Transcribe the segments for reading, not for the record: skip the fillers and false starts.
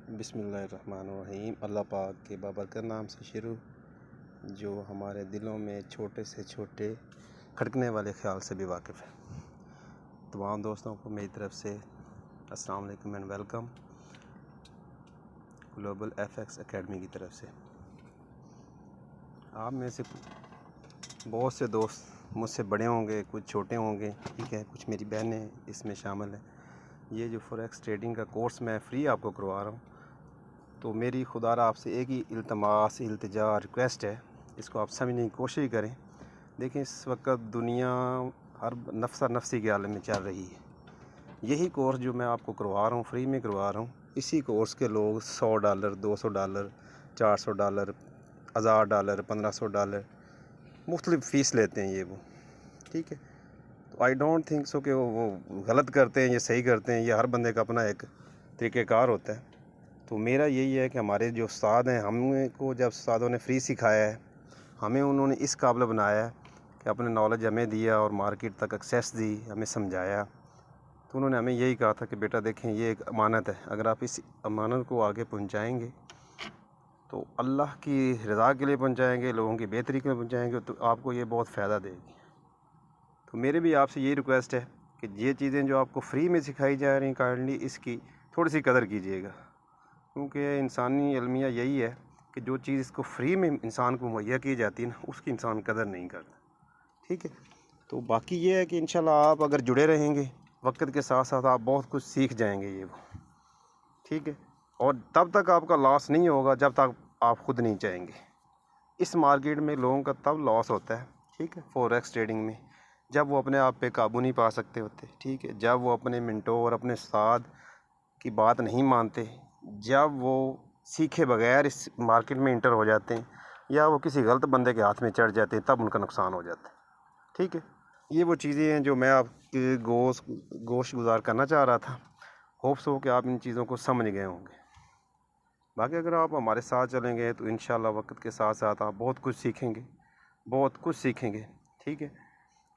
बिस्मिल्लाहिर्रहमानिर्रहीम। अल्लाह पाक के बाबरकत नाम से शुरू, जो हमारे दिलों में छोटे से छोटे खटकने वाले ख्याल से भी वाकिफ़ है। तमाम दोस्तों को मेरी तरफ़ से अस्सलाम वालेकुम and welcome global FX academy की तरफ से। आप में से बहुत से दोस्त मुझसे बड़े होंगे, कुछ छोटे होंगे, ठीक है, कुछ मेरी बहनें इसमें शामिल हैं। ये जो फॉरेक्स ट्रेडिंग का कोर्स मैं फ़्री आपको करवा रहा हूँ, तो मेरी खुदारा आपसे एक ही इल्तमास, इल्तिजा, रिक्वेस्ट है, इसको आप समझने की कोशिश करें। देखें, इस वक्त दुनिया हर नफ्सा नफ्सी के आलम में चल रही है। यही कोर्स जो मैं आपको करवा रहा हूँ, फ्री में करवा रहा हूँ, इसी कोर्स के लोग $100, $200, $400, $1000, $1500 मुख्तलिफ फ़ीस लेते हैं ये वो, ठीक है। तो आई डोंट थिंक सो कि वो गलत करते हैं, ये सही करते हैं। ये हर बंदे का अपना एक तरीक़ेकार होता है। तो मेरा यही है कि हमारे जो उस्ताद हैं, हमें को जब उस्तादों ने फ्री सिखाया है, हमें उन्होंने इस काबिल बनाया है कि अपने नॉलेज हमें दिया और मार्केट तक एक्सेस दी, हमें समझाया। तो उन्होंने हमें यही कहा था कि बेटा देखें, ये एक अमानत है, अगर आप इस अमानत को आगे पहुंचाएंगे तो अल्लाह की रज़ा के लिए पहुंचाएंगे, लोगों की बेहतरी के लिए पहुंचाएंगे, तो आपको ये बहुत फ़ायदा देगी। तो मेरे भी आपसे यही रिक्वेस्ट है कि ये चीज़ें जो आपको फ्री में सिखाई जा रही हैं, काइंडली इसकी थोड़ी सी कदर कीजिएगा, क्योंकि इंसानी अलमिया यही है कि जो चीज़ इसको फ्री में इंसान को मुहैया की जाती है ना, उसकी इंसान कदर नहीं करता, ठीक है। तो बाकी ये है कि इंशाल्लाह आप अगर जुड़े रहेंगे, वक्त के साथ साथ आप बहुत कुछ सीख जाएंगे ये वो, ठीक है। और तब तक आपका लॉस नहीं होगा जब तक आप खुद नहीं चाहेंगे। इस मार्केट में लोगों का तब लॉस होता है, ठीक है, फॉरेक्स ट्रेडिंग में, जब वो अपने आप पे काबू नहीं पा सकते होते, ठीक है, जब वो अपने मेंटोर, अपने उस्ताद की बात नहीं मानते, जब वो सीखे बगैर इस मार्केट में इंटर हो जाते हैं, या वो किसी गलत बंदे के हाथ में चढ़ जाते हैं, तब उनका नुकसान हो जाता है, ठीक है। ये वो चीज़ें हैं जो मैं आपके गोश गुजार करना चाह रहा था। होप्स हो कि आप इन चीज़ों को समझ गए होंगे। बाकी अगर आप हमारे साथ चलेंगे तो इंशाल्लाह वक्त के साथ साथ आप बहुत कुछ सीखेंगे, बहुत कुछ सीखेंगे, ठीक है।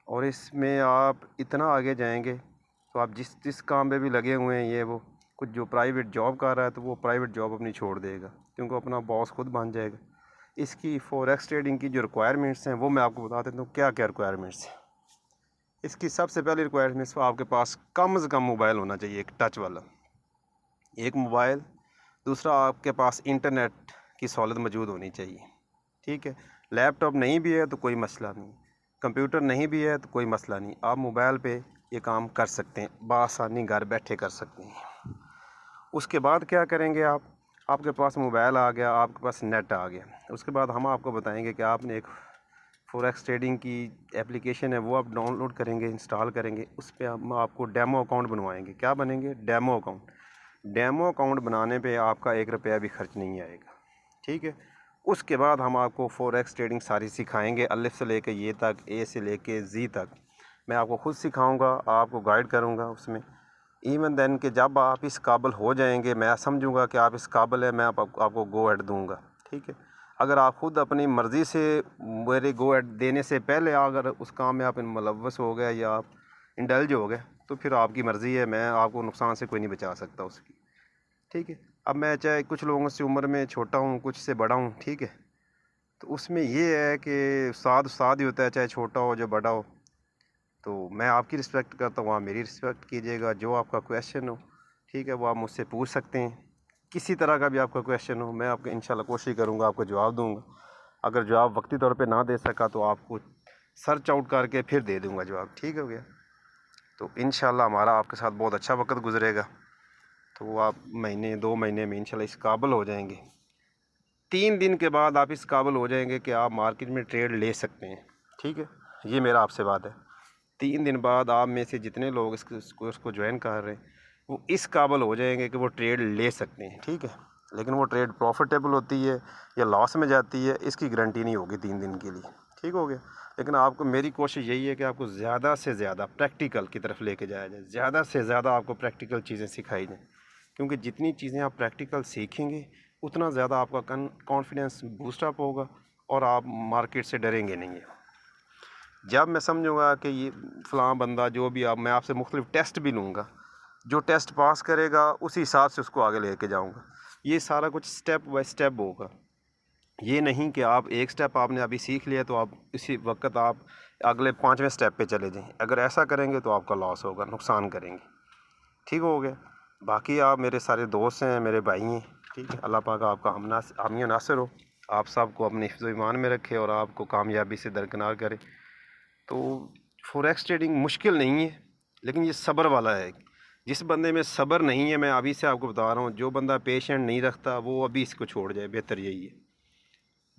और इसमें आप इतना आगे जाएंगे तो आप जिस जिस काम पे भी लगे हुए हैं, ये वो कुछ जो प्राइवेट जॉब कर रहा है, तो वो प्राइवेट जॉब अपनी छोड़ देगा, क्योंकि अपना बॉस खुद बन जाएगा। इसकी फॉरेक्स ट्रेडिंग की जो रिक्वायरमेंट्स हैं, वो मैं आपको बता देता हूँ क्या क्या रिक्वायरमेंट्स हैं। इसकी सबसे पहली रिक्वायरमेंट्स, आपके पास कम से कम मोबाइल होना चाहिए, एक टच वाला एक मोबाइल। दूसरा, आपके पास इंटरनेट की सहूलत मौजूद होनी चाहिए, ठीक है। लैपटॉप नहीं भी है तो कोई मसला नहीं, कंप्यूटर नहीं भी है तो कोई मसला नहीं, आप मोबाइल पे ये काम कर सकते हैं, बआसानी घर बैठे कर सकते हैं। उसके बाद क्या करेंगे आप, आपके पास मोबाइल आ गया, आपके पास नेट आ गया, उसके बाद हम आपको बताएंगे कि आपने एक फॉरेक्स ट्रेडिंग की एप्लीकेशन है, वो आप डाउनलोड करेंगे, इंस्टॉल करेंगे, उस पर हम आपको डेमो अकाउंट बनवाएंगे। क्या बनेंगे? Demo account. डेमो अकाउंट बनाने पे आपका ₹1 भी खर्च नहीं आएगा, ठीक है। उसके बाद हम आपको फॉरेक्स ट्रेडिंग सारी सिखाएंगे, अलिफ से लेके ये तक, ए से लेके जी तक मैं आपको खुद सिखाऊंगा, आपको गाइड करूंगा उसमें। इवन देन कि जब आप इस काबिल हो जाएंगे, मैं समझूंगा कि आप इस काबिल है, मैं आपको गो एड दूंगा, ठीक है। अगर आप खुद अपनी मर्ज़ी से मेरे गो एड देने से पहले अगर उस काम में आप मुलव्वस हो गए या आप इंडल्ज हो गए, तो फिर आपकी मर्ज़ी है, मैं आपको नुकसान से कोई नहीं बचा सकता उसकी, ठीक है। अब मैं चाहे कुछ लोगों से उम्र में छोटा हूँ, कुछ से बड़ा हूँ, ठीक है, तो उसमें ये है कि उस्ताद उस्ताद ही होता है, चाहे छोटा हो जो बड़ा हो। तो मैं आपकी रिस्पेक्ट करता हूँ, आप मेरी रिस्पेक्ट कीजिएगा। जो आपका क्वेश्चन हो, ठीक है, वो आप मुझसे पूछ सकते हैं। किसी तरह का भी आपका क्वेश्चन हो, मैं आपको इंशाल्लाह कोशिश करूँगा आपको जवाब दूँगा। अगर जवाब वक्ती तौर पे ना दे सका तो आपको सर्च आउट करके फिर दे दूँगा जवाब, ठीक हो गया। तो इंशाल्लाह हमारा आपके साथ बहुत अच्छा वक्त गुजरेगा। तो आप महीने 2 महीने में इंशाल्लाह इस काबिल हो जाएंगे। 3 दिन के बाद आप इस काबिल हो जाएंगे कि आप मार्केट में ट्रेड ले सकते हैं, ठीक है। ये मेरा आपसे बात है। 3 दिन बाद आप में से जितने लोग इस कोर्स को ज्वाइन कर रहे हैं, वो इस काबिल हो जाएंगे कि वो ट्रेड ले सकते हैं, ठीक है। लेकिन वो ट्रेड प्रॉफिटेबल होती है या लॉस में जाती है, इसकी गारंटी नहीं होगी 3 दिन के लिए, ठीक हो गया। लेकिन आपको मेरी कोशिश यही है कि आपको ज़्यादा से ज़्यादा प्रैक्टिकल की तरफ लेके जाया जाए, ज़्यादा से ज़्यादा आपको प्रैक्टिकल चीज़ें सिखाई जाएँ, क्योंकि जितनी चीज़ें आप प्रैक्टिकल सीखेंगे, उतना ज़्यादा आपका कॉन्फिडेंस बूस्टअप होगा और आप मार्केट से डरेंगे नहीं। जब मैं समझूंगा कि ये फ़लाँ बंदा जो भी, आप मैं आपसे मुख्तलिफ टेस्ट भी लूँगा, जो टेस्ट पास करेगा उसी हिसाब से उसको आगे लेके जाऊंगा। ये सारा कुछ स्टेप बाय स्टेप होगा। ये नहीं कि आप एक स्टेप आपने अभी सीख लिया तो आप इसी वक्त आप अगले 5वें स्टेप पे चले जाएं। अगर ऐसा करेंगे तो आपका लॉस होगा, नुकसान करेंगे। ठीक हो गया। बाकी आप मेरे सारे दोस्त हैं, मेरे भाई हैं, ठीक है। अल्लाह पाक आपका हामी नासिर हो, आप सबको अपने हिफ्ज़ ईमान में रखे और आपको कामयाबी से दरकिनार करे। तो फॉरेक्स ट्रेडिंग मुश्किल नहीं है, लेकिन ये सब्र वाला है। जिस बंदे में सब्र नहीं है, मैं अभी से आपको बता रहा हूँ, जो बंदा पेशेंट नहीं रखता वो अभी इसको छोड़ जाए, बेहतर यही है।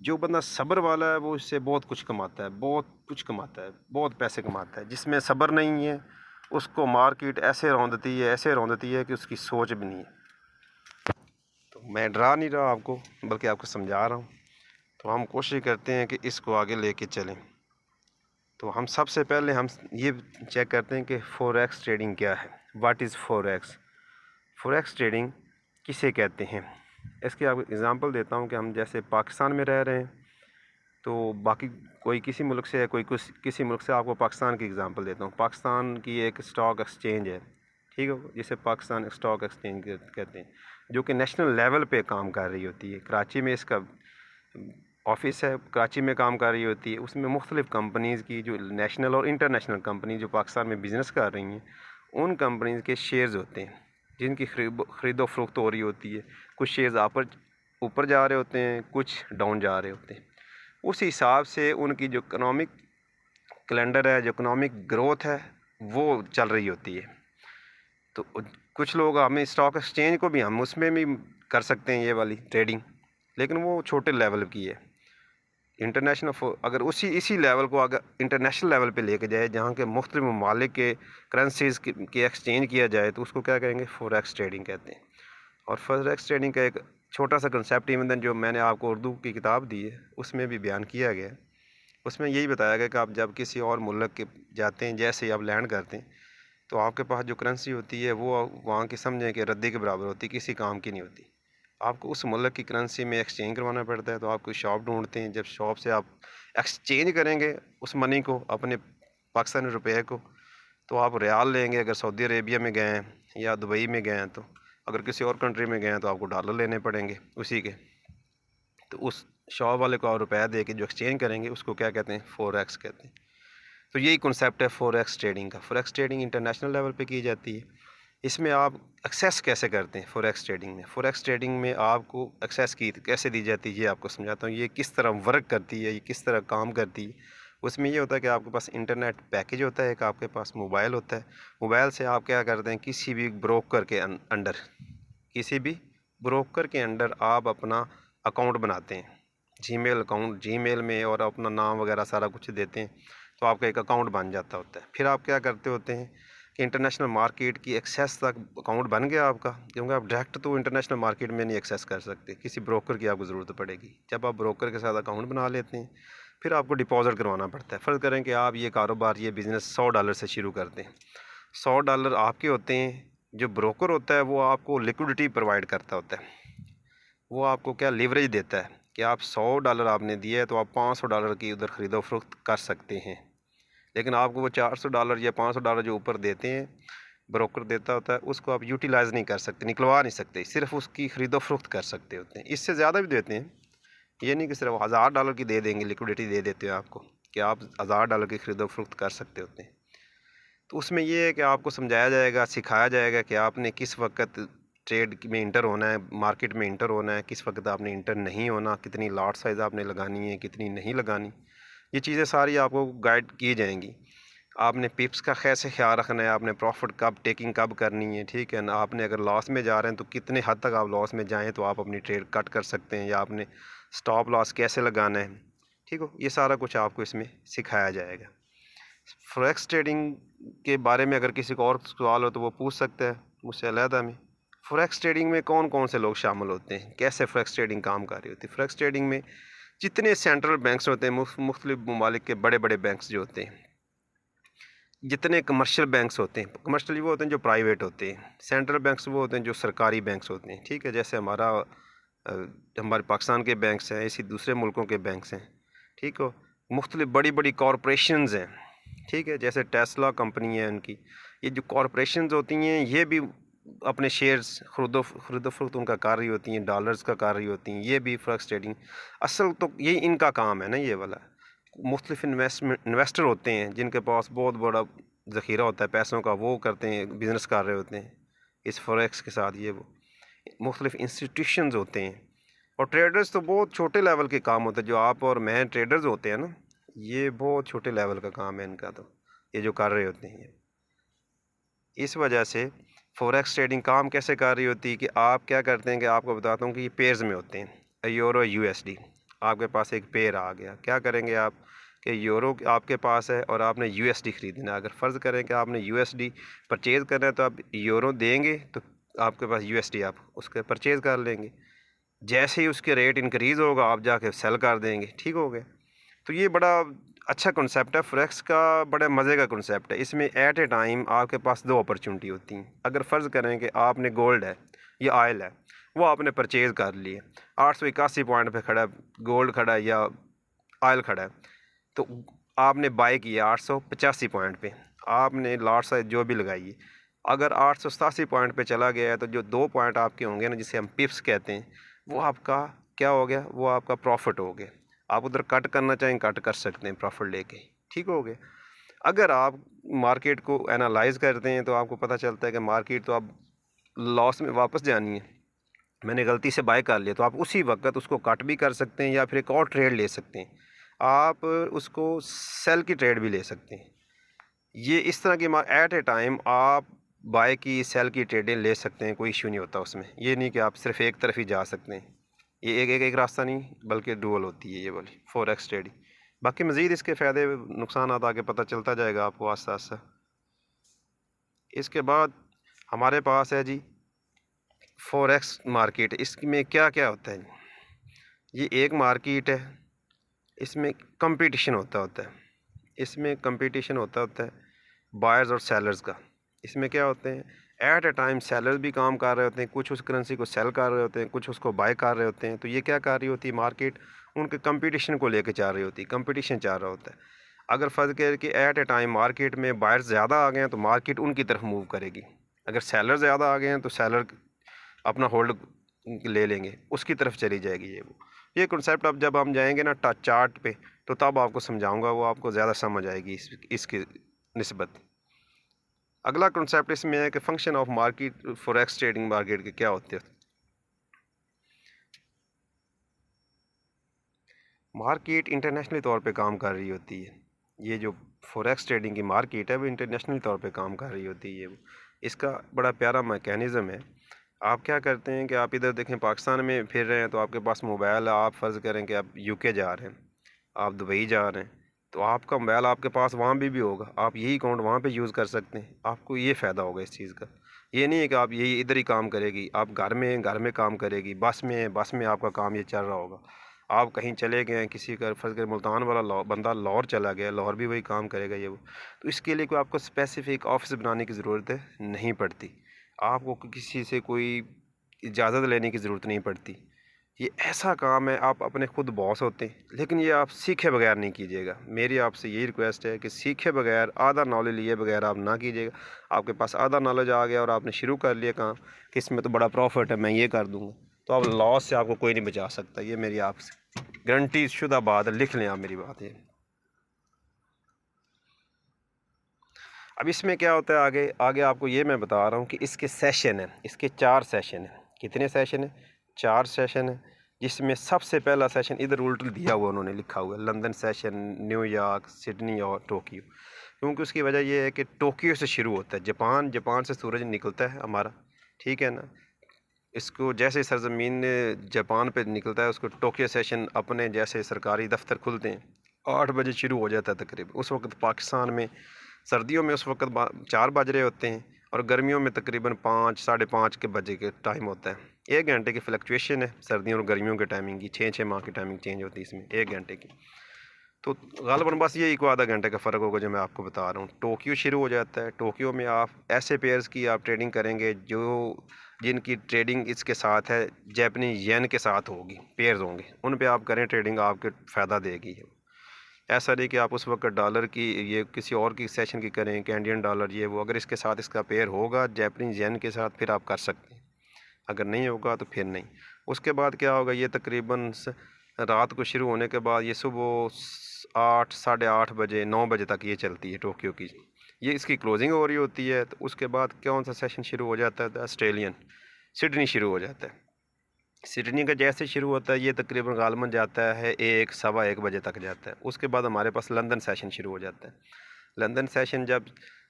जो बंदा सब्र वाला है वो इससे बहुत कुछ कमाता है, बहुत कुछ कमाता है, बहुत पैसे कमाता है। जिसमें सब्र नहीं है उसको मार्केट ऐसे रौंदती है, ऐसे रौंदती है कि उसकी सोच भी नहीं है। तो मैं डरा नहीं रहा आपको, बल्कि आपको समझा रहा हूँ। तो हम कोशिश करते हैं कि इसको आगे लेके चलें। तो हम सबसे पहले हम ये चेक करते हैं कि फॉरेक्स ट्रेडिंग क्या है। What is forex? Forex trading किसे कहते हैं? इसकी आपको एग्ज़ाम्पल देता हूँ कि हम जैसे पाकिस्तान में रह रहे हैं, तो बाकी कोई किसी मुल्क से है, कोई कुछ किसी मुल्क से। आपको पाकिस्तान की एग्ज़ाम्पल देता हूँ। पाकिस्तान की एक स्टॉक एक्सचेंज है, ठीक है, जिसे पाकिस्तान स्टॉक एक्सचेंज कहते हैं, जो कि नेशनल लेवल पे काम कर रही होती है। कराची में इसका ऑफिस है, कराची में काम कर रही होती है। उसमें मुख्तलिफ़ कंपनीज़ की, जो नेशनल और इंटरनेशनल कंपनी जो पाकिस्तान में बिज़नेस कर रही हैं, उन कंपनीज़ के शेयर्स होते हैं जिनकी ख़रीदो फरोख्त हो रही होती है। कुछ शेयर्स ऊपर जा रहे होते हैं, कुछ डाउन जा रहे होते हैं। उस हिसाब से उनकी जो इकनॉमिक कैलेंडर है, जो इकनॉमिक ग्रोथ है, वो चल रही होती है। तो कुछ लोग, हमें स्टॉक एक्सचेंज को भी हम उसमें भी कर सकते हैं ये वाली ट्रेडिंग, लेकिन वो छोटे लेवल की है। इंटरनेशनल अगर इसी लेवल को अगर इंटरनेशनल लेवल पे लेके जाए, जहाँ के मुख्तलिफ ममालिक के करेंसीज़ के एक्सचेंज किया जाए, तो उसको क्या कहेंगे? फॉरेक्स ट्रेडिंग कहते हैं। और फॉरेक्स ट्रेडिंग का एक छोटा सा कंसेप्ट इवन जो मैंने आपको उर्दू की किताब दी है उसमें भी बयान किया गया है। उसमें यही बताया गया कि आप जब किसी और मुल्क के जाते हैं, जैसे ही आप लैंड करते हैं, तो आपके पास जो करेंसी होती है वो वहाँ की समझें कि रद्दी के बराबर होती है, किसी काम की नहीं होती। आपको उस मुल्क की करेंसी में एक्सचेंज करवाना पड़ता है। तो आप कोई शॉप ढूंढते हैं, जब शॉप से आप एक्सचेंज करेंगे उस मनी को, अपने पाकिस्तानी रुपये को, तो आप रियाल लेंगे। अगर सऊदी अरेबिया में गए हैं या दुबई में गए हैं, तो अगर किसी और कंट्री में गए हैं तो आपको डॉलर लेने पड़ेंगे उसी के। तो उस शॉप वाले को आप रुपया दे के जो एक्सचेंज करेंगे उसको क्या कहते हैं? फॉरेक्स कहते हैं। तो यही कॉन्सेप्ट है फॉरेक्स ट्रेडिंग का। फॉरेक्स ट्रेडिंग इंटरनेशनल लेवल पे की जाती है। इसमें आप एक्सेस कैसे करते हैं? फॉरेक्स ट्रेडिंग में, फॉरेक्स ट्रेडिंग में आपको एक्सेस की कैसे दी जाती है ये आपको समझाता हूँ। ये किस तरह वर्क करती है, ये किस तरह काम करती है। उसमें ये होता है कि आपके पास इंटरनेट पैकेज होता है, एक आपके पास मोबाइल होता है। मोबाइल से आप क्या करते हैं? किसी भी ब्रोकर के अंडर, किसी भी ब्रोकर के अंडर आप अपना अकाउंट बनाते हैं, जीमेल अकाउंट, जीमेल में, और अपना नाम वगैरह सारा कुछ देते हैं, तो आपका एक अकाउंट बन जाता होता है। फिर आप क्या करते होते हैं कि इंटरनेशनल मार्केट की एक्सेस तक अकाउंट बन गया आपका, क्योंकि आप डायरेक्ट तो इंटरनेशनल मार्केट में नहीं एक्सेस कर सकते, किसी ब्रोकर की आपको ज़रूरत पड़ेगी। जब आप ब्रोकर के साथ अकाउंट बना लेते हैं, फिर आपको डिपॉजिट करवाना पड़ता है। फ़र्ज़ करें कि आप ये कारोबार, ये बिज़नेस $100 से शुरू करते हैं। $100 आपके होते हैं, जो ब्रोकर होता है वो आपको लिक्विडिटी प्रोवाइड करता होता है। वो आपको क्या लिवरेज देता है कि आप $100 आपने दिए तो आप $500 की उधर ख़रीदो फरोख्त कर सकते हैं। लेकिन आपको वो $400 या $500 जो ऊपर देते हैं, ब्रोकर देता होता है, उसको आप यूटिलाइज़ नहीं कर सकते, निकलवा नहीं सकते, सिर्फ उसकी ख़रीदो फरोख्त कर सकते होते हैं। इससे ज़्यादा भी देते हैं, ये नहीं कि सिर्फ $1000 की दे देंगे, लिक्विडिटी दे देते हैं आपको कि आप $1000 की ख़रीदो फरोख्त कर सकते होते हैं। तो उसमें ये है कि आपको समझाया जाएगा, सिखाया जाएगा कि आपने किस वक्त ट्रेड में इंटर होना है, मार्केट में इंटर होना है, किस वक्त आपने इंटर नहीं होना, कितनी लॉट साइज़ आपने लगानी है, कितनी नहीं लगानी। ये चीज़ें सारी आपको गाइड की जाएंगी। आपने पिप्स का कैसे ख्याल रखना है, आपने प्रॉफिट कब टेकिंग कब करनी है, ठीक है ना। आपने अगर लॉस में जा रहे हैं तो कितने हद तक आप लॉस में जाएं तो आप अपनी ट्रेड कट कर सकते हैं, या आपने स्टॉप लॉस कैसे लगाना है, ठीक हो। ये सारा कुछ आपको इसमें सिखाया जाएगा। फॉरेक्स ट्रेडिंग के बारे में अगर किसी को और सवाल हो तो वो पूछ सकता है मुझसे अलहदा में। फॉरेक्स ट्रेडिंग में कौन कौन से लोग शामिल होते हैं, कैसे फॉरेक्स ट्रेडिंग काम कर रही होती है? फॉरेक्स ट्रेडिंग में जितने सेंट्रल बैंक्स होते हैं, मुख्तलिफ ममालिक के बड़े बड़े बैंक्स जो होते हैं, जितने कमर्शियल बैंक्स होते हैं, कमर्शियल वो होते हैं जो प्राइवेट होते हैं, सेंट्रल बैंक्स वो होते हैं जो सरकारी बैंक्स होते हैं, ठीक है। जैसे हमारे पाकिस्तान के बैंक्स हैं, इसी दूसरे मुल्कों के बैंक्स हैं, ठीक हो। मुख्तलिफ बड़ी बड़ी कॉरपोरेशंस हैं, ठीक है, जैसे टेस्ला कंपनी है उनकी। ये जो कॉरपोरेशंस होती हैं ये भी अपने शेयर्स खरीदो फरोख्त उनका कर रही होती हैं, डॉलर्स का कर रही होती हैं। ये भी फॉरेक्स ट्रेडिंग असल तो यही इनका काम है ना, ये वाला। मुख्तलिफ इन्वेस्टर होते हैं जिनके पास बहुत बड़ा ज़ख़ीरा होता है पैसों का, वो करते हैं, बिज़नेस कर रहे होते हैं इस फॉरेक्स के साथ। ये वो मुख्तलिफ इंस्टीट्यूशंस होते हैं, और ट्रेडर्स तो बहुत छोटे लेवल के काम होते हैं। जो आप और मैं ट्रेडर्स होते हैं ना, ये बहुत छोटे लेवल का काम है इनका, तो ये जो कर रहे होते हैं। इस वजह से फॉरेक्स ट्रेडिंग काम कैसे कर रही होती है कि आप क्या करते हैं कि आपको बताता हूँ कि ये पेयर्स में होते हैं, यूरो यूएसडी। आपके पास एक पेयर आ गया, क्या करेंगे आप कि यूरो आपके पास है और आपने यूएसडी ख़रीदना है। अगर फ़र्ज़ करें कि आपने यूएसडी परचेज़ करना है, तो आप यूरो देंगे तो आपके पास यूएसडी आप उसके परचेज़ कर लेंगे। जैसे ही उसके रेट इंक्रीज़ होगा, आप जाके सेल कर देंगे, ठीक हो गया। तो ये बड़ा अच्छा कॉन्सेप्ट है फॉरेक्स का, बड़े मज़े का कॉन्सेप्ट है। इसमें एट ए टाइम आपके पास 2 अपॉर्चुनिटी होती हैं। अगर फ़र्ज़ करें कि आपने गोल्ड है या ऑयल है, वो आपने परचेज़ कर लिया, 881 पॉइंट पे खड़ा है, गोल्ड खड़ा है या ऑयल खड़ा है, तो आपने बाय किया 885 पॉइंट पे, आपने लॉट साइज जो भी लगाई है। अगर 887 पॉइंट पे चला गया है, तो जो 2 पॉइंट आपके होंगे ना, जिसे हम पिप्स कहते हैं, वो आपका क्या हो गया, वो आपका प्रॉफिट हो गया। आप उधर कट करना चाहें कट कर सकते हैं प्रॉफिट लेके, ठीक हो गया। अगर आप मार्केट को एनालाइज करते हैं तो आपको पता चलता है कि मार्केट तो अब लॉस में वापस जानी है, मैंने गलती से बाय कर लिया, तो आप उसी वक्त उसको कट भी कर सकते हैं या फिर एक और ट्रेड ले सकते हैं। आप उसको सेल की ट्रेड भी ले सकते हैं। ये इस तरह की एट ए टाइम आप बाय की सेल की ट्रेडें ले सकते हैं, कोई इशू नहीं होता उसमें। ये नहीं कि आप सिर्फ एक तरफ ही जा सकते हैं, ये एक रास्ता नहीं बल्कि डुअल होती है ये वाली फॉरेक्स ट्रेडिंग। बाकी मज़ीद इसके फ़ायदे नुकसान आगे पता चलता जाएगा आपको आस्ता आस्ता। इसके बाद हमारे पास है जी फॉरेक्स मार्केट। इसमें क्या क्या होता है? ये एक मार्केट है, इसमें कंपटीशन होता है। इसमें कंपटीशन होता है बायर्स और सेलर्स का। इसमें क्या होते हैं, एट ए टाइम सेलर्स भी काम कर रहे होते हैं, कुछ उस करेंसी को सेल कर रहे होते हैं, कुछ उसको बाय कर रहे होते हैं। तो ये क्या कर रही होती है मार्केट, उनके कंपटीशन को लेके चल रही होती है, कंपटीशन चल रहा होता है। अगर फ़र्ज़ करें कि एट ए टाइम मार्केट में बायर्स ज़्यादा आ गए हैं, तो मार्केट उनकी तरफ मूव करेगी। अगर सेलर ज़्यादा आ गए हैं, तो सेलर अपना होल्ड ले लेंगे, उसकी तरफ चली जाएगी ये कॉन्सेप्ट। अब जब हम जाएंगे ना चार्ट पे, तो तब आपको समझाऊंगा, वो आपको ज़्यादा समझ आएगी इसकी निस्बत। अगला कॉन्सेप्ट इसमें है कि function of market, forex trading market के क्या होते हैं। मार्केट इंटरनेशनली तौर पे काम कर रही होती है। ये जो फॉरेक्स ट्रेडिंग की मार्केट है, वो इंटरनेशनल तौर पे काम कर रही होती है। इसका बड़ा प्यारा मैकेनिज़्म है। आप क्या करते हैं कि आप इधर देखें, पाकिस्तान में फिर रहे हैं, तो आपके पास मोबाइल है। आप फ़र्ज़ करें कि आप यूके जा रहे हैं, आप दुबई जा रहे हैं, तो आपका मोबाइल आपके पास वहाँ भी होगा। आप यही अकाउंट वहाँ पे यूज़ कर सकते हैं। आपको ये फ़ायदा होगा इस चीज़ का। ये नहीं है कि आप यही इधर ही काम करेगी, आप घर में काम करेगी, बस में आपका काम ये चल रहा होगा। आप कहीं चले गए हैं, किसी का फ़र्ज़ करें मुल्तान वाला बंदा लाहौर चला गया, लाहौर भी वही काम करेगा ये वो। तो इसके लिए कोई आपको स्पेसिफ़िक ऑफ़िस बनाने की ज़रूरत नहीं पड़ती। आपको किसी से कोई इजाज़त लेने की ज़रूरत नहीं पड़ती। ये ऐसा काम है, आप अपने खुद बॉस होते हैं, लेकिन ये आप सीखे बगैर नहीं कीजिएगा। मेरी आपसे यही रिक्वेस्ट है कि सीखे बगैर, आधा नॉलेज लिए बगैर आप ना कीजिएगा। आपके पास आधा नॉलेज आ गया और आपने शुरू कर लिया काम कि इसमें तो बड़ा प्रॉफिट है, मैं ये कर दूँगा, तो अब लॉस से आपको कोई नहीं बचा सकता। ये मेरी आपसे गारंटी शुदा बात है, लिख लें आप मेरी बात ये। अब इसमें क्या होता है आगे आगे आपको ये मैं बता रहा हूँ कि इसके सेशन हैं, इसके 4 सेशन हैं। कितने सेशन हैं? 4 सेशन है। जिसमें सबसे पहला सेशन इधर उल्ट दिया हुआ, उन्होंने लिखा हुआ है लंदन सेशन, न्यूयॉर्क, सिडनी और टोक्यो। क्योंकि उसकी वजह यह है कि टोक्यो से शुरू होता है, जापान से सूरज निकलता है हमारा, ठीक है ना। इसको जैसे सरजमीन जापान पे निकलता है, उसको टोक्यो सेशन अपने जैसे सरकारी दफ्तर खुलते हैं 8 बजे शुरू हो जाता है तकरीबन। उस वक्त पाकिस्तान में सर्दियों में उस वक्त 4 बज रहे होते हैं, और गर्मियों में तकरीबन 5 साढ़े 5 के बजे के टाइम होता है। 1 घंटे की फ्लक्चुएशन है सर्दियों और गर्मियों के टाइमिंग की, 6 माह की टाइमिंग चेंज होती है इसमें 1 घंटे की। तो ग़ालिबन बस यही को आधा घंटे का फ़र्क होगा जो मैं आपको बता रहा हूँ। टोक्यो शुरू हो जाता है, टोक्यो में आप ऐसे पेयर्स की आप ट्रेडिंग करेंगे जो जिनकी ट्रेडिंग इसके साथ है जापानीज़ येन के साथ होगी, पेयर्स होंगे, उन पे आप करें ट्रेडिंग, आपके फ़ायदा देगी। ऐसा नहीं कि आप उस वक्त डॉलर की ये किसी और की सेशन की करें कि इंडियन डॉलर ये वो, अगर इसके साथ इसका पेयर होगा जैपनीज येन के साथ फिर आप कर सकते हैं, अगर नहीं होगा तो फिर नहीं। उसके बाद क्या होगा, ये तकरीबन रात को शुरू होने के बाद ये सुबह 8 साढ़े 8 बजे 9 बजे तक ये चलती है टोक्यो की, ये इसकी क्लोजिंग हो रही होती है। तो उसके बाद कौन सा सेशन शुरू हो जाता है, ऑस्ट्रेलियन सिडनी शुरू हो जाता है। सिडनी का जैसे शुरू होता है ये तकरीबन गालमन जाता है 1 सवा 1 बजे तक जाता है। उसके बाद हमारे पास लंदन सेशन शुरू हो जाता है। लंदन सेशन जब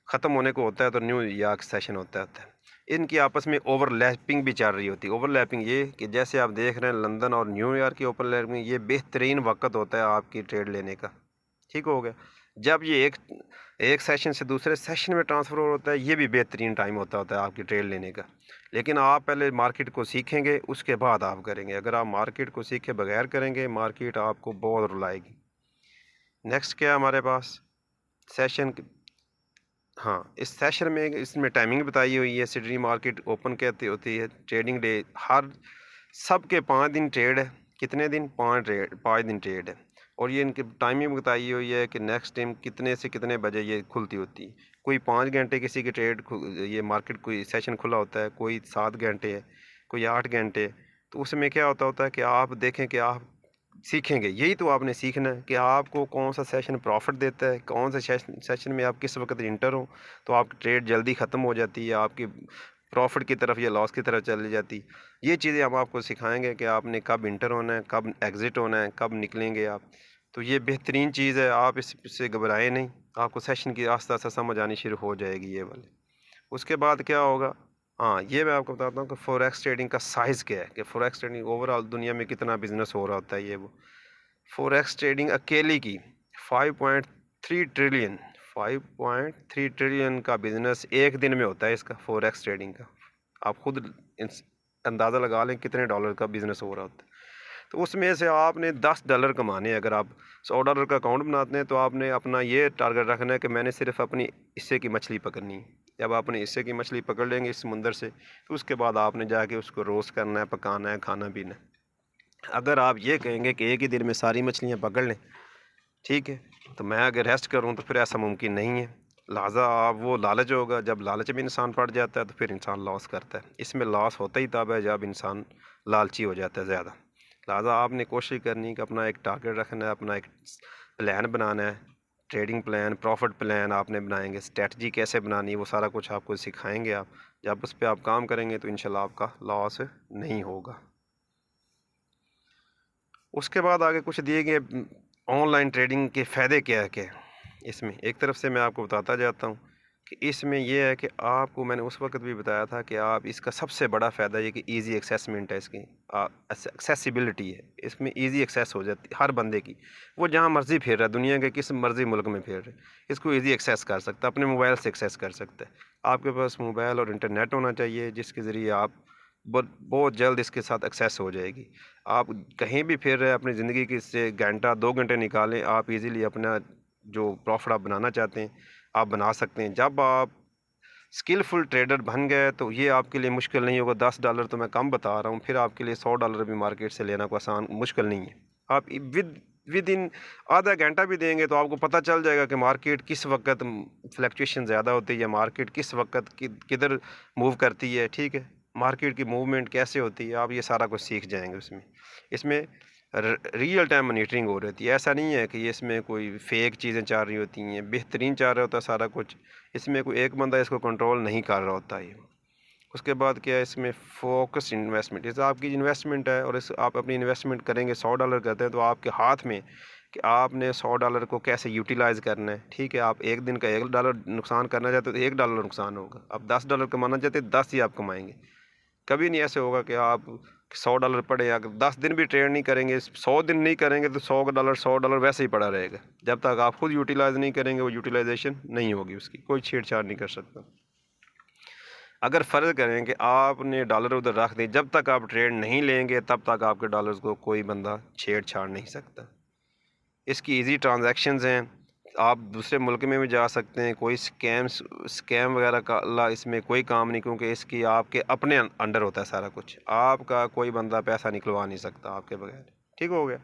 ख़त्म होने को होता है तो न्यूयॉर्क सेशन होता है। इनकी आपस में ओवरलैपिंग भी चल रही होती है। ओवरलैपिंग ये कि जैसे आप देख रहे हैं लंदन और न्यूयॉर्क की ओवरलैपिंग, ये बेहतरीन वक्त होता है आपकी ट्रेड लेने का। ठीक हो गया। जब ये एक सेशन से दूसरे सेशन में ट्रांसफ़र होता है, ये भी बेहतरीन टाइम होता है आपकी ट्रेड लेने का। लेकिन आप पहले मार्केट को सीखेंगे, उसके बाद आप करेंगे। अगर आप मार्केट को सीखे बगैर करेंगे, मार्केट आपको बहुत रुलाएगी। नेक्स्ट क्या है हमारे पास सेशन, हाँ, इस सेशन में इसमें टाइमिंग बताई हुई है। सिडनी मार्केट ओपन कहती होती है, ट्रेडिंग डे हर सबके 5 दिन ट्रेड है। कितने दिन? 5 दिन ट्रेड है। और ये इनकी टाइमिंग बताई हुई है कि नेक्स्ट टाइम कितने से कितने बजे ये खुलती होती है। कोई 5 घंटे किसी की ट्रेड ये मार्केट कोई सेशन खुला होता है, कोई 7 घंटे है, कोई 8 घंटे। तो उसमें क्या होता है कि आप देखें कि आप सीखेंगे, यही तो आपने सीखना है कि आपको कौन सा सेशन प्रॉफिट देता है, कौन सा सेशन में आप किस वक्त इंटर हो तो आपकी ट्रेड जल्दी ख़त्म हो जाती है, आपकी प्रॉफिट की तरफ या लॉस की तरफ चली जाती। ये चीज़ें हम आपको सिखाएंगे कि आपने कब इंटर होना है, कब एग्ज़िट होना है, कब निकलेंगे आप। तो ये बेहतरीन चीज़ है, आप इससे घबराएं नहीं, आपको सेशन की आस्ता आस्ता समझ आनी शुरू हो जाएगी ये वाली। उसके बाद क्या होगा, हाँ, ये मैं आपको बताता हूँ कि फॉरेक्स ट्रेडिंग का साइज़ क्या है, कि फॉरेक्स ट्रेडिंग ओवरऑल दुनिया में कितना बिजनेस हो रहा होता है ये वो। फॉरेक्स ट्रेडिंग अकेली की 5.3 ट्रिलियन 5.3 ट्रिलियन का बिजनेस एक दिन में होता है इसका, फॉरेक्स ट्रेडिंग का। आप खुद अंदाज़ा लगा लें कितने डॉलर का बिजनेस हो रहा होता है। तो उसमें से आपने $10 कमाने हैं। अगर आप $100 का अकाउंट बनाते हैं तो आपने अपना ये टारगेट रखना है कि मैंने सिर्फ अपनी हिस्से की मछली पकड़नी है। जब आप अपने हिस्से की मछली पकड़ लेंगे इस समुंदर से, तो उसके बाद आपने जाके उसको रोस्ट करना है, पकाना है, खाना पीना है। अगर आप ये कहेंगे कि एक ही दिन में सारी मछलियाँ पकड़ लें, ठीक है, तो मैं अगर रेस्ट करूँ तो फिर ऐसा मुमकिन नहीं है। लिहाजा आप वो लालच होगा, जब लालच में इंसान पड़ जाता है तो फिर इंसान लॉस करता है। इसमें लॉस होता ही तब है जब इंसान लालची हो जाता है ज़्यादा। लिहाजा आपने कोशिश करनी है कि अपना एक टारगेट रखना है, अपना एक प्लान बनाना है, ट्रेडिंग प्लान, प्रॉफिट प्लान आपने बनाएंगे, स्ट्रेटजी कैसे बनानी है वो सारा कुछ आपको सिखाएंगे आप। जब उस पर आप काम करेंगे तो इंशाल्लाह आपका लॉस नहीं होगा। उसके बाद आगे कुछ दिए गए ऑनलाइन ट्रेडिंग के फ़ायदे क्या है क्या है इसमें। एक तरफ से मैं आपको बताता जाता हूँ कि इसमें ये है कि आपको मैंने उस वक्त भी बताया था कि आप इसका सबसे बड़ा फ़ायदा ये कि इजी एक्सेसमेंट है इसकी, एक्सेसिबिलिटी है। इसमें इजी एक्सेस हो जाती है हर बंदे की, वो जहाँ मर्ज़ी फिर रहा है, दुनिया के किस मर्ज़ी मुल्क में फिर रहे, इसको इजी एक्सेस कर सकता है, अपने मोबाइल से एक्सेस कर सकता है। आपके पास मोबाइल और इंटरनेट होना चाहिए जिसके ज़रिए आप बहुत जल्द इसके साथ एक्सेस हो जाएगी। आप कहीं भी फिर रहे अपनी ज़िंदगी के से घंटा 2 घंटे निकालें, आप इजीली अपना जो प्रॉफिट आप बनाना चाहते हैं आप बना सकते हैं। जब आप स्किलफुल ट्रेडर बन गए तो ये आपके लिए मुश्किल नहीं होगा। $10 तो मैं कम बता रहा हूँ, फिर आपके लिए $100 भी मार्केट से लेना कोई आसान मुश्किल नहीं है। आप विद इन आधा घंटा भी देंगे तो आपको पता चल जाएगा कि मार्केट किस वक्त फ्लक्चुएशन ज़्यादा होती है या मार्केट किस वक्त किधर मूव करती है, ठीक है, मार्केट की मूवमेंट कैसे होती है, आप ये सारा कुछ सीख जाएंगे उसमें। इसमें रियल टाइम मॉनिटरिंग हो रही है, ऐसा नहीं है कि ये इसमें कोई फेक चीज़ें चल रही होती हैं, बेहतरीन चल रहा होता है सारा कुछ। इसमें कोई एक बंदा इसको कंट्रोल नहीं कर रहा होता है। उसके बाद क्या है, इसमें फोकस इन्वेस्टमेंट, जैसे आपकी इन्वेस्टमेंट है और इस आप अपनी इन्वेस्टमेंट करेंगे, $100 करते हैं तो आपके हाथ में कि आपने $100 को कैसे यूटिलाइज़ करना है, ठीक है। आप एक दिन का $1 नुकसान करना चाहते हो तो $1 नुकसान होगा। आप $10 कमाना चाहते हैं 10 ही आप कमाएंगे। कभी नहीं ऐसे होगा कि आप $100 पड़े, अगर 10 दिन भी ट्रेड नहीं करेंगे, 100 दिन नहीं करेंगे तो $100 वैसे ही पड़ा रहेगा। जब तक आप खुद यूटिलाइज़ नहीं करेंगे वो यूटिलाइजेशन नहीं होगी, उसकी कोई छेड़छाड़ नहीं कर सकता। अगर फ़र्ज़ करें कि आपने डॉलर उधर रख दिए, जब तक आप ट्रेड नहीं लेंगे तब तक आपके डॉलर्स को कोई बंदा छेड़छाड़ नहीं सकता। इसकी इजी ट्रांजैक्शंस हैं, आप दूसरे मुल्क में भी जा सकते हैं, कोई स्कैम वगैरह का अल्लाह इसमें कोई काम नहीं, क्योंकि इसकी आपके अपने अंडर होता है सारा कुछ। आपका कोई बंदा पैसा निकलवा नहीं सकता आपके बगैर, ठीक हो गया।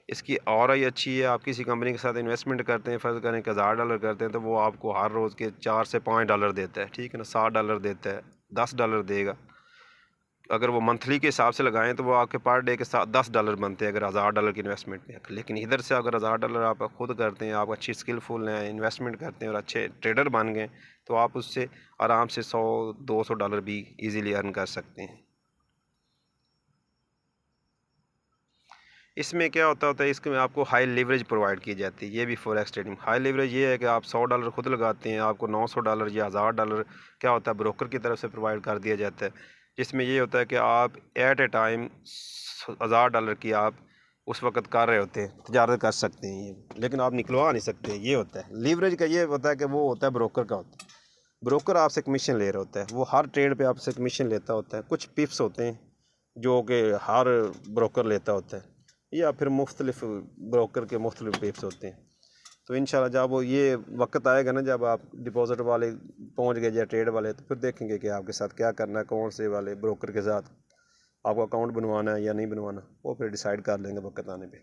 इसकी ROI अच्छी है। आप किसी कंपनी के साथ इन्वेस्टमेंट करते हैं, फ़र्ज़ करें कि $1000 करते हैं, तो वो आपको हर रोज़ के 4 से $5 देता है, ठीक है ना, $60 देता है, $10 देगा। अगर वो मंथली के हिसाब से लगाएं तो वो आपके पर डे के साथ $10 बनते हैं अगर $1000 की इन्वेस्टमेंट में। लेकिन इधर से अगर $1000 आप खुद करते हैं, आप अच्छी स्किलफुल हैं, इन्वेस्टमेंट करते हैं और अच्छे ट्रेडर बन गए, तो आप उससे आराम से $100-200 भी इजीली अर्न कर सकते हैं। इसमें क्या होता है, इसमें आपको हाई लेवरेज प्रोवाइड की जाती है। ये भी फॉरेक्स ट्रेडिंग हाई लेवरेज ये है कि आप $100 खुद लगाते हैं, आपको $900 या $1000 क्या होता है ब्रोकर की तरफ से प्रोवाइड कर दिया जाता है, जिसमें ये होता है कि आप एट ए टाइम $1000 की आप उस वक्त कर रहे होते हैं, तजारत कर सकते हैं ये, लेकिन आप निकलवा नहीं सकते। ये होता है लीवरेज का, ये होता है कि वो होता है ब्रोकर का होता है। ब्रोकर आपसे कमीशन ले रहा होता है, वो हर ट्रेड पे आपसे कमीशन लेता होता है। कुछ पिप्स होते हैं जो कि हर ब्रोकर लेता होता है, या फिर मुख्तलिफ ब्रोकर के मुख्तलिफ पिप्स होते हैं। तो इंशाल्लाह जब वो ये वक्त आएगा ना, जब आप डिपॉजिट वाले पहुंच गए या ट्रेड वाले, तो फिर देखेंगे कि आपके साथ क्या करना है, कौन से वाले ब्रोकर के साथ आपको अकाउंट बनवाना है या नहीं बनवाना, वो फिर डिसाइड कर लेंगे वक्त आने पे।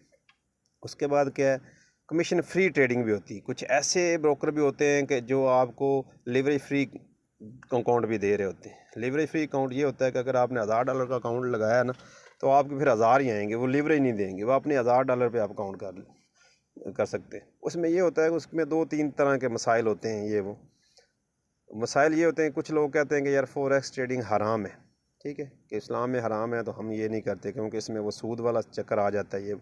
उसके बाद क्या है, कमीशन फ्री ट्रेडिंग भी होती है। कुछ ऐसे ब्रोकर भी होते हैं कि जो आपको लिवरेज फ्री अकाउंट भी दे रहे होते हैं। लिवरेज फ्री अकाउंट ये होता है कि अगर आपने $1000 का अकाउंट लगाया ना, तो आपके फिर 1000 ही आएंगे, वो लिवरेज नहीं देंगे, वो अपने $1000 पे आप अकाउंट कर सकते हैं। उसमें ये होता है कि उसमें 2-3 तरह के मसाइल होते हैं। ये वो मसाइल ये होते हैं, कुछ लोग कहते हैं कि यार फॉरेक्स ट्रेडिंग हराम है, ठीक है, कि इस्लाम में हराम है, तो हम ये नहीं करते क्योंकि इसमें वो सूद वाला चक्कर आ जाता है। ये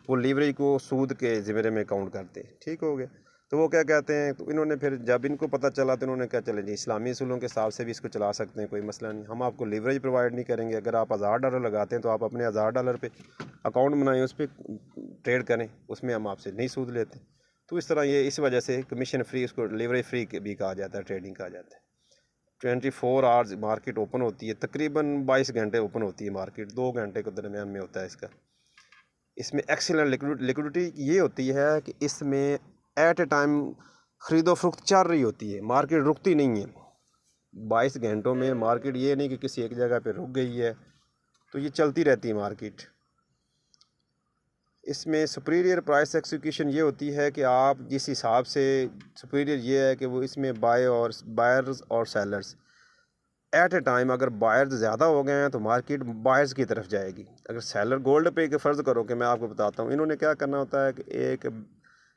वो लीवरेज को सूद के ज़िम्मे में काउंट करते हैं, ठीक हो गया। तो वो क्या कहते हैं, तो इन्होंने फिर जब इनको पता चला तो इन्होंने क्या, चले जी इस्लामी असूलों के हिसाब से भी इसको चला सकते हैं, कोई मसला नहीं, हम आपको लीवरेज प्रोवाइड नहीं करेंगे। अगर आप $1000 लगाते हैं तो आप अपने $1000 पे अकाउंट बनाएं, उस पर ट्रेड करें, उसमें हम आपसे नहीं सूद लेते। तो इस तरह ये इस वजह से कमीशन फ्री, उसको लीवरेज फ्री भी कहा जाता है, ट्रेडिंग कहा जाता है। 24 आवर्स मार्केट ओपन होती है, तकरीबन 22 घंटे ओपन होती है मार्केट, 2 घंटे के दरमियान में होता है इसका। इसमें एक्सीलेंट लिक्विडिटी ये होती है कि इसमें एट ए टाइम ख़रीदो फरोख्त चल रही होती है, मार्केट रुकती नहीं है। 22 घंटों में मार्केट ये नहीं कि किसी एक जगह पे रुक गई है, तो ये चलती रहती है मार्केट। इसमें सुपीरियर प्राइस एक्सिक्यूशन ये होती है कि आप जिस हिसाब से, सुपीरियर ये है कि वो इसमें बायर्स और सेलर्स एट ए टाइम, अगर बायर्स ज़्यादा हो गए हैं तो मार्केट बायर्स की तरफ जाएगी। अगर सेलर गोल्ड पे के फ़र्ज़ करो कि मैं आपको बताता हूँ, इन्होंने क्या करना होता है कि एक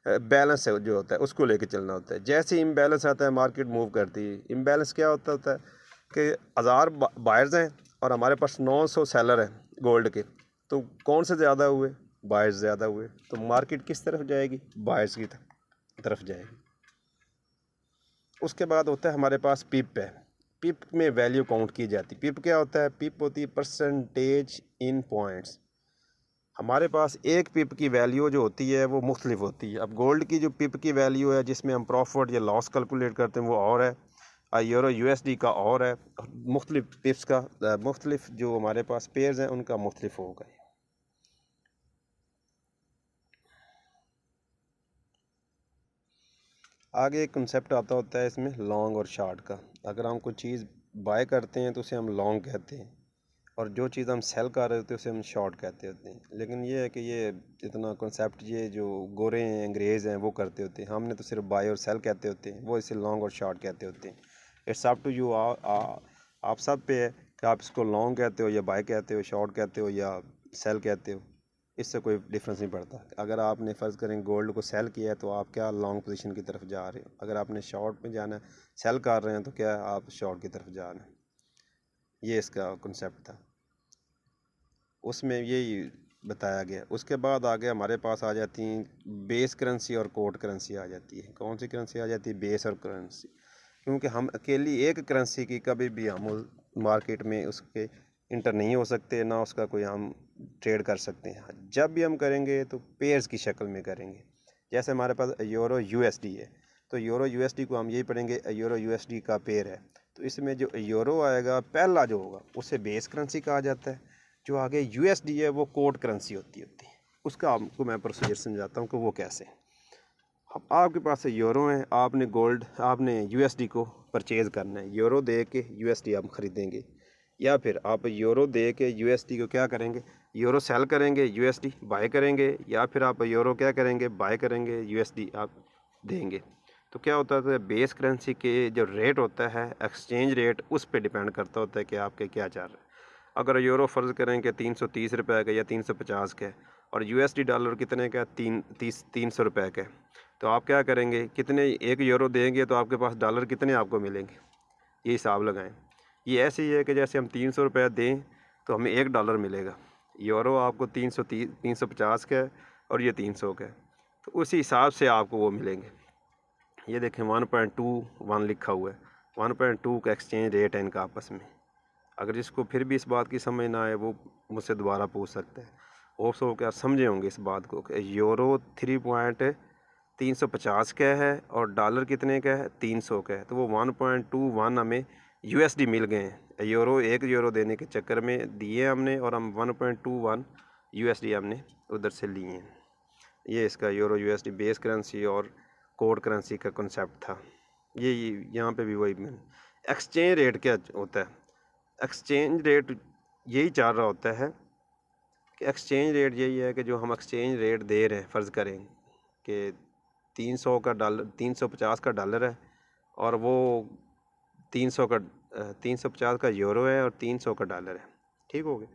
बैलेंस है जो होता है उसको लेके चलना होता है। जैसे ही इम्बैलेंस आता है मार्केट मूव करती है। इम्बैलेंस क्या होता है कि 1000 बायर्स हैं और हमारे पास 900 सेलर हैं गोल्ड के, तो कौन से ज़्यादा हुए, बायर्स ज़्यादा हुए, तो मार्केट किस तरफ जाएगी, बायर्स की तरफ जाएगी। उसके बाद होता है हमारे पास पिप है। पिप में वैल्यू काउंट की जाती है। पिप क्या होता है, पिप होती है परसेंटेज इन पॉइंट्स। हमारे पास एक पिप की वैल्यू जो होती है वो मुख्तलिफ होती है। अब गोल्ड की जो पिप की वैल्यू है जिसमें हम प्रॉफिट या लॉस कैलकुलेट करते हैं वो और है, यूरो USD का और है, मुख्तलिफ पिप्स का मुख्तलिफ जो हमारे पास पेयर्स हैं उनका मुख्तलिफ होगा। आगे एक कंसेप्ट आता होता है इसमें लॉन्ग और शॉर्ट का। अगर हम कोई चीज़ बाय करते हैं तो उसे हम लॉन्ग कहते हैं, और जो चीज़ हम सेल कर रहे होते हैं उसे हम शॉर्ट कहते होते हैं। लेकिन ये है कि ये इतना कॉन्सेप्ट ये जो गोरे हैं, अंग्रेज़ हैं, वो करते होते हैं। हमने तो सिर्फ बाय और सेल कहते होते हैं, वो इसे लॉन्ग और शॉर्ट कहते होते हैं। इट्स अप टू यू, आप सब पे है कि आप इसको लॉन्ग कहते हो या बाय कहते हो, शॉर्ट कहते हो या सेल कहते हो, इससे कोई डिफरेंस नहीं पड़ता। अगर आपने फ़र्ज़ करें गोल्ड को सेल किया है तो आप क्या लॉन्ग पोजीशन की तरफ जा रहे हो, अगर आपने शॉर्ट में जाना है, सेल कर रहे हैं, तो क्या आप शॉर्ट की तरफ जा रहे हैं। ये इसका कॉन्सेप्ट था, उसमें यही बताया गया। उसके बाद आगे हमारे पास आ जाती हैं बेस करेंसी और कोड करेंसी आ जाती है। कौन सी करेंसी आ जाती है, बेस और करेंसी। क्योंकि हम अकेली एक करेंसी की कभी भी हम मार्केट में उसके इंटर नहीं हो सकते, ना उसका कोई हम ट्रेड कर सकते हैं। जब भी हम करेंगे तो पेयर्स की शक्ल में करेंगे। जैसे हमारे पास यूरो USD है, तो यूरो USD को हम यही पढ़ेंगे, यूरो USD का पेयर है, तो इसमें जो यूरो आएगा पहला जो होगा उसे बेस करेंसी कहा जाता है। जो आगे USD है वो कोड करेंसी होती है। उसका आपको मैं प्रोसीजर समझाता हूँ कि वो कैसे। अब आपके पास यूरो है, आपने USD को परचेज़ करना है, यूरो दे के USD आप ख़रीदेंगे। या फिर आप यूरो दे के यूएसडी को क्या करेंगे, यूरो सेल करेंगे, यूएसडी बाय करेंगे, या फिर आप यूरो क्या करेंगे, बाय करेंगे, यूएसडी आप देंगे। तो क्या होता है, बेस करेंसी के जो रेट होता है, एक्सचेंज रेट, उस पर डिपेंड करता होता है कि आपके क्या चल रहा है। अगर यूरो फ़र्ज़ करें कि 330 रुपये का या 350 का है, और यूएसडी डॉलर कितने का, 300 रुपये का है, तो आप क्या करेंगे, कितने, 1 यूरो देंगे तो आपके पास डॉलर कितने आपको मिलेंगे, ये हिसाब लगाएं। ये ऐसे ही है कि जैसे हम 300 रुपये दें तो हमें $1 मिलेगा। यूरो आपको 350 का है और ये 300 का है, तो उसी हिसाब से आपको वो मिलेंगे। ये देखें 1.21 लिखा हुआ है, 1.2 का एक्सचेंज रेट है इनका आपस में। अगर जिसको फिर भी इस बात की समझ ना आए वो मुझसे दोबारा पूछ सकते हैं। होप्स हो कि आप समझे होंगे इस बात को कि यूरो 3.350 का है और डॉलर कितने का है, 300 का है, तो वो 1.21 हमें यूएसडी मिल गए हैं। यूरो 1 यूरो देने के चक्कर में दिए हमने, और हम 1.21 यूएसडी हमने उधर से लिए हैं। ये इसका यूरो यूएसडी बेस करेंसी और कोड करेंसी का कॉन्सेप्ट था। ये यहाँ पे भी वही एक्सचेंज रेट क्या होता है, एक्सचेंज रेट यही चाह रहा होता है कि एक्सचेंज रेट यही है कि जो हम एक्सचेंज रेट दे रहे हैं, फ़र्ज़ करें कि 300 का डॉलर, 350 का डॉलर है, और वो 300 का 350 का यूरो है और 300 का डॉलर है, ठीक हो गया।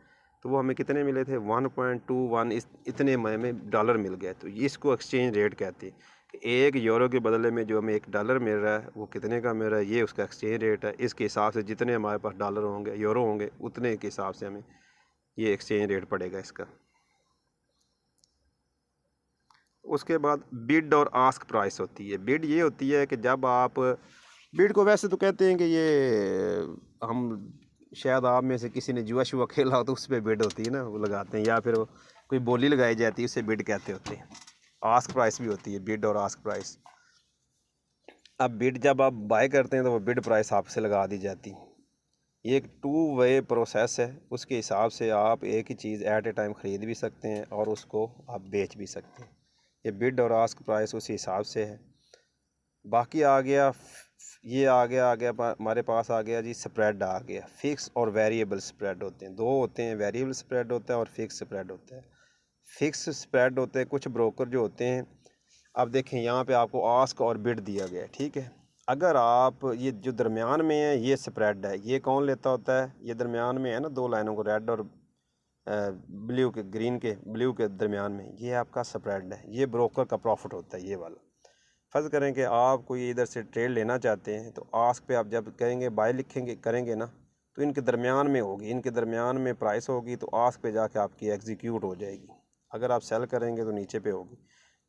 तो वो हमें कितने मिले थे, 1.21, इतने में डॉलर मिल गए। तो इसको एक्सचेंज रेट कहते हैं कि 1 यूरो के बदले में जो हमें $1 मिल रहा है वो कितने का मिल रहा है, ये उसका एक्सचेंज रेट है। इसके हिसाब से जितने हमारे पास डॉलर होंगे, यूरो होंगे, उतने के हिसाब से हमें ये एक्सचेंज रेट पड़ेगा इसका। उसके बाद बिड और आस्क प्राइस होती है। बिड ये होती है कि जब आप, बिड को वैसे तो कहते हैं कि ये हम, शायद आप में से किसी ने जुआ शुआ खेला हो तो उस पर बिड होती है ना, वो लगाते हैं, या फिर वो कोई बोली लगाई जाती है, उसे बिड कहते होते हैं। आस्क प्राइस भी होती है, बिड और आस्क प्राइस। अब बिड जब आप बाय करते हैं तो वो बिड प्राइस आपसे लगा दी जाती है। ये एक 2 वे प्रोसेस है, उसके हिसाब से आप एक ही चीज़ एट ए टाइम ख़रीद भी सकते हैं और उसको आप बेच भी सकते हैं। ये बिड और आस्क प्राइस उसी हिसाब से है। बाकी आ गया, ये आ गया हमारे पास आ गया जी, स्प्रेड आ गया। फिक्स और वेरिएबल स्प्रेड होते हैं, दो होते हैं, वेरिएबल स्प्रेड होता है और फिक्स स्प्रेड होता है। फिक्स स्प्रेड होते हैं कुछ ब्रोकर जो होते हैं, अब देखें यहाँ पे आपको आस्क और बिड दिया गया है, ठीक है। अगर आप ये जो दरमियान में है ये स्प्रेड है, ये कौन लेता होता है, ये दरमियान में है ना, 2 लाइनों को, रेड और ब्लू के, ग्रीन के ब्लू के दरमियान में, ये आपका स्प्रेड है, ये ब्रोकर का प्रॉफिट होता है, ये वाला। फ़र्ज़ करें कि आप कोई इधर से ट्रेड लेना चाहते हैं, तो आस्क पे आप जब कहेंगे, बाय लिखेंगे, करेंगे ना, तो इनके दरमियान में होगी, इनके दरमियान में प्राइस होगी, तो आस्क पे जाके आपकी एग्जीक्यूट हो जाएगी। अगर आप सेल करेंगे तो नीचे पे होगी।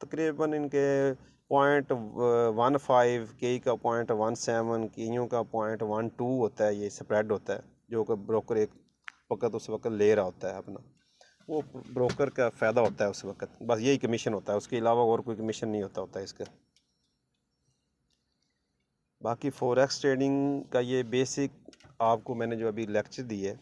तकरीबन इनके 0.15, कई का 0.17, कईयों का 0.12 होता है, ये स्प्रेड होता है, जो कि ब्रोकर एक वक्त उस वक्त ले रहा होता है अपना, वो ब्रोकर का फ़ायदा होता है उस वक्त, बस यही कमीशन होता है, उसके अलावा और कोई कमीशन नहीं होता इसका। बाकी फॉरेक्स ट्रेडिंग का ये बेसिक आपको मैंने जो अभी लेक्चर दिए,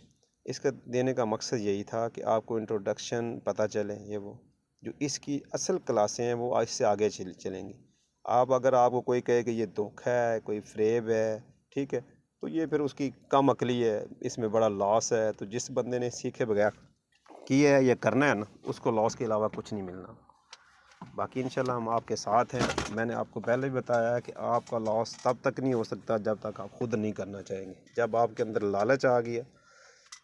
इसका देने का मकसद यही था कि आपको इंट्रोडक्शन पता चले। ये वो जो इसकी असल क्लासें हैं वो इससे आगे चलेंगी। आप अगर आपको कोई कहे कि ये धोखा है, कोई फ्रेब है, ठीक है, तो ये फिर उसकी कम अकली है, इसमें बड़ा लॉस है। तो जिस बंदे ने सीखे बगैर किया है, ये करना है ना, उसको लॉस के अलावा कुछ नहीं मिलना। बाकी इंशाल्लाह हम आपके साथ हैं। मैंने आपको पहले भी बताया है कि आपका लॉस तब तक नहीं हो सकता जब तक आप खुद नहीं करना चाहेंगे। जब आपके अंदर लालच आ गया,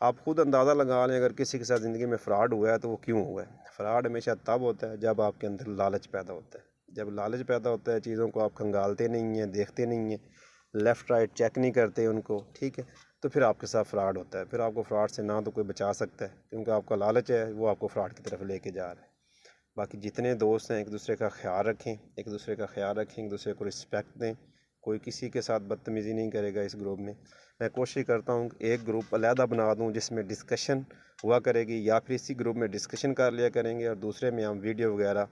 आप खुद अंदाज़ा लगा लें अगर किसी के साथ ज़िंदगी में फ़्रॉड हुआ है तो वो क्यों हुआ है। फ़्रॉड हमेशा तब होता है जब आपके अंदर लालच पैदा होता है। जब लालच पैदा होता है, चीज़ों को आप खंगालते नहीं हैं, देखते नहीं हैं, लेफ़्ट राइट चेक नहीं करते उनको, ठीक है, तो फिर आपके साथ फ़्रॉड होता है। फिर आपको फ़्रॉड से ना तो कोई बचा सकता है, क्योंकि आपका लालच है वो आपको फ़्रॉड की तरफ लेके जा रहा है। बाकी जितने दोस्त हैं एक दूसरे का ख्याल रखें, एक दूसरे का ख्याल रखें, एक दूसरे को रिस्पेक्ट दें। कोई किसी के साथ बदतमीज़ी नहीं करेगा इस ग्रुप में। मैं कोशिश करता हूँ कि एक ग्रुप अलहदा बना दूँ जिसमें डिस्कशन हुआ करेगी, या फिर इसी ग्रुप में डिस्कशन कर लिया करेंगे और दूसरे में हम वीडियो वगैरह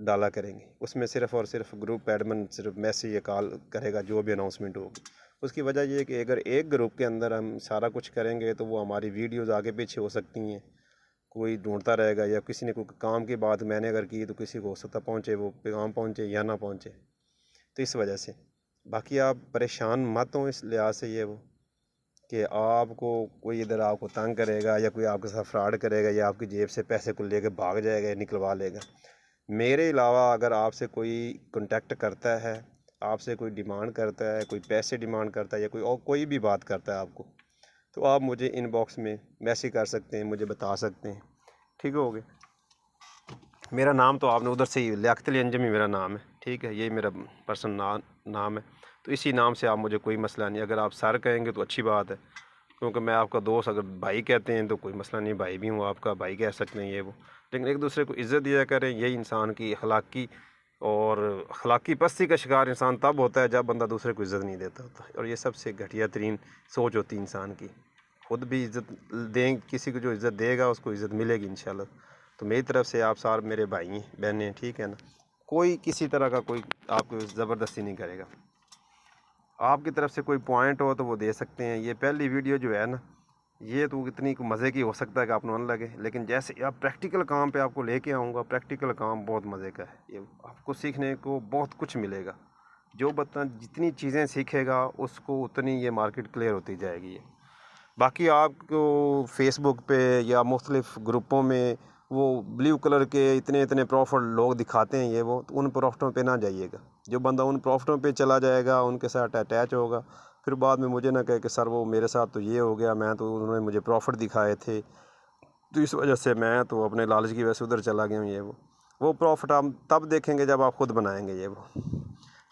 डाला करेंगे। उसमें सिर्फ़ और सिर्फ ग्रुप एडमिन सिर्फ मैसेज या कॉल करेगा जो भी अनाउंसमेंट होगी। उसकी वजह ये है कि अगर एक ग्रुप के अंदर हम सारा कुछ करेंगे तो वो हमारी वीडियोज़ आगे पीछे हो सकती हैं, कोई ढूंढता रहेगा, या किसी ने कोई काम की बात मैंने अगर की तो किसी को हो सकता पहुँचे, वो पैगाम पहुँचे या ना पहुँचे, तो इस वजह से। बाकी आप परेशान मत हों इस लिहाज से, ये वो कि आपको कोई इधर आपको तंग करेगा या कोई आपके साथ फ्रॉड करेगा या आपकी जेब से पैसे को लेकर भाग जाएगा या निकलवा लेगा। मेरे अलावा अगर आपसे कोई कांटेक्ट करता है, आपसे कोई डिमांड करता है, कोई पैसे डिमांड करता है या कोई और कोई भी बात करता है आपको, तो आप मुझे इनबॉक्स में मैसेज कर सकते हैं, मुझे बता सकते हैं। ठीक हो गया। मेरा नाम तो आपने उधर से ही लियाकत अली अंजमी मेरा नाम है, ठीक है, ये मेरा पर्सनल नाम है, तो इसी नाम से आप मुझे कोई मसला नहीं। अगर आप सर कहेंगे तो अच्छी बात है, क्योंकि मैं आपका दोस्त, अगर भाई कहते हैं तो कोई मसला नहीं, भाई भी हूँ आपका, भाई कह सकते हैं ये वो, लेकिन एक दूसरे को इज़्ज़त दिया करें। यही इंसान की अखलाकी और अखलाकी पस्ती का शिकार इंसान तब होता है जब बंदा दूसरे को इज़्ज़त नहीं देता होता, और ये सबसे घटिया तरीन सोच होती है इंसान की। खुद भी इज़्ज़त दें, किसी को जो इज़्ज़त देगा उसको इज़्ज़त मिलेगी इंशाल्लाह। तो मेरी तरफ से आप सारे मेरे भाई हैं, बहनें हैं, ठीक है ना। कोई किसी तरह का कोई आपको ज़बरदस्ती नहीं करेगा। आपकी तरफ से कोई पॉइंट हो तो वो दे सकते हैं। ये पहली वीडियो जो है ना, ये तो इतनी मज़े की हो सकता है कि आपको न लगे, लेकिन जैसे आप प्रैक्टिकल काम पे आपको लेके आऊँगा, प्रैक्टिकल काम बहुत मज़े का है। ये आपको सीखने को बहुत कुछ मिलेगा। जो बंदा जितनी चीज़ें सीखेगा उसको उतनी ये मार्केट क्लियर होती जाएगी। ये बाकी आपको फेसबुक पे या मुख्तलिफ़ ग्रुपों में वो ब्लू कलर के इतने इतने प्रॉफिट लोग दिखाते हैं, ये वो, तो उन प्रॉफिटों पे ना जाइएगा। जो बंदा उन प्रॉफिटों पे चला जाएगा, उनके साथ अटैच होगा, फिर बाद में मुझे ना कहे कि सर वो मेरे साथ तो ये हो गया, मैं तो उन्होंने मुझे प्रॉफिट दिखाए थे तो इस वजह से मैं तो अपने लालच की वजह से उधर चला गया हूँ, ये वो प्रॉफिट आप तब देखेंगे जब आप खुद बनाएंगे ये वो।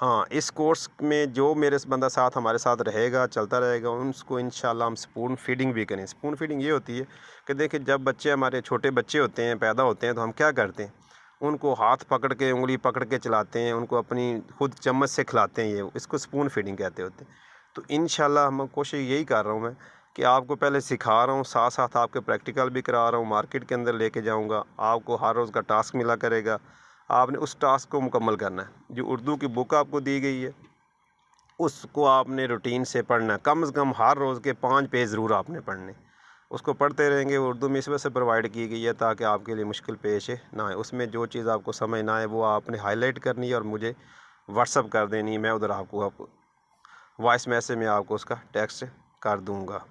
हाँ, इस कोर्स में जो मेरे बंदा साथ हमारे साथ रहेगा, चलता रहेगा, उसको इंशाल्लाह हम स्पून फीडिंग भी करें। स्पून फीडिंग ये होती है कि देखिए, जब बच्चे हमारे छोटे बच्चे होते हैं, पैदा होते हैं, तो हम क्या करते हैं, उनको हाथ पकड़ के, उंगली पकड़ के चलाते हैं, उनको अपनी खुद चम्मच से खिलाते हैं, ये इसको स्पून फीडिंग कहते होते हैं। तो इंशाल्लाह हम कोशिश यही कर रहा हूँ मैं कि आपको पहले सिखा रहा हूँ, साथ साथ आपके प्रैक्टिकल भी करा रहा हूँ, मार्केट के अंदर लेके जाऊँगा। आपको हर रोज़ का टास्क मिला करेगा, आपने उस टास्क को मुकम्मल करना है। जो उर्दू की बुक आपको दी गई है उसको आपने रूटीन से पढ़ना है। कम से कम हर रोज़ के 5 पेज ज़रूर आपने पढ़ने। उसको पढ़ते रहेंगे। उर्दू में इस वजह से प्रोवाइड की गई है ताकि आपके लिए मुश्किल पेश ना आए। उसमें जो चीज़ आपको समझ ना आए वो आपने हाईलाइट करनी है और मुझे व्हाट्सअप कर देनी है। मैं उधर आपको वॉइस मैसेज में आपको उसका टेक्स्ट कर दूँगा।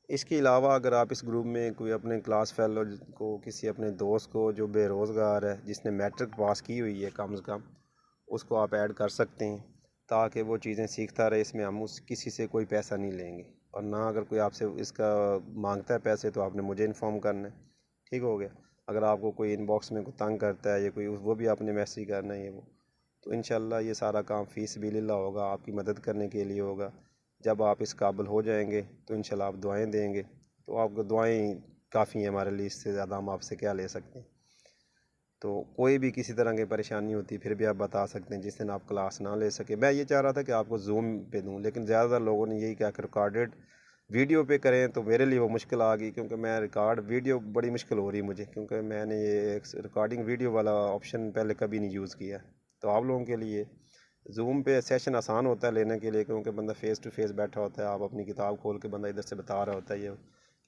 इसके अलावा अगर आप इस ग्रुप में कोई अपने क्लास फेलो को, किसी अपने दोस्त को जो बेरोज़गार है, जिसने मैट्रिक पास की हुई है कम से कम, उसको आप ऐड कर सकते हैं ताकि वो चीज़ें सीखता रहे। इसमें हम उस किसी से कोई पैसा नहीं लेंगे, और ना अगर कोई आपसे इसका मांगता है पैसे तो आपने मुझे इन्फॉर्म करना है। ठीक हो गया। अगर आपको कोई इनबॉक्स में कोई तंग करता है या कोई, वो भी आपने मैसेज करना है, ये वो। तो इंशाल्लाह ये सारा काम फ़ीस बिलिल्लाह होगा, आपकी मदद करने के लिए होगा। जब आप इस काबिल हो जाएंगे तो इंशाल्लाह आप दुआएं देंगे, तो आपको दुआएं काफ़ी हैं हमारे लिए, इससे ज़्यादा हम आपसे क्या ले सकते हैं। तो कोई भी किसी तरह की परेशानी होती फिर भी आप बता सकते हैं। जिस दिन आप क्लास ना ले सके, मैं ये चाह रहा था कि आपको जूम पे दूं, लेकिन ज़्यादातर लोगों ने यही कहा कि रिकॉर्डेड वीडियो पे करें, तो मेरे लिए वो मुश्किल आ गई, क्योंकि मैं रिकॉर्ड वीडियो बड़ी मुश्किल हो रही है मुझे, क्योंकि मैंने ये रिकॉर्डिंग वीडियो वाला ऑप्शन पहले कभी नहीं यूज़ किया। तो आप लोगों के लिए जूम पे सेशन आसान होता है लेने के लिए, क्योंकि बंदा फ़ेस टू फेस बैठा होता है, आप अपनी किताब खोल के बंदा इधर से बता रहा होता है ये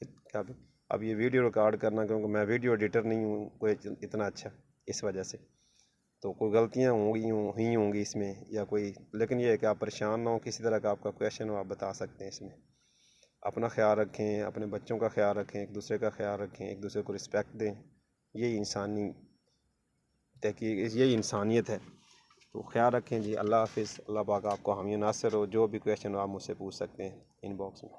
क्या। अब ये वीडियो रिकॉर्ड करना, क्योंकि मैं वीडियो एडिटर नहीं हूँ कोई इतना अच्छा, इस वजह से तो कोई गलतियाँ हुई होंगी इसमें या कोई, लेकिन ये है कि आप परेशान ना हो, किसी तरह का आपका क्वेश्चन हो आप बता सकते हैं इसमें। अपना ख्याल रखें, अपने बच्चों का ख्याल रखें, एक दूसरे का ख्याल रखें, एक दूसरे को रिस्पेक्ट दें। यही इंसानी तहकीक, यही इंसानियत है। तो ख्याल रखें जी। अल्लाह हाफिज़। अल्लाह पाक आपको हामी नासिर हो। जो भी क्वेश्चन हो आप मुझसे पूछ सकते हैं इनबॉक्स में।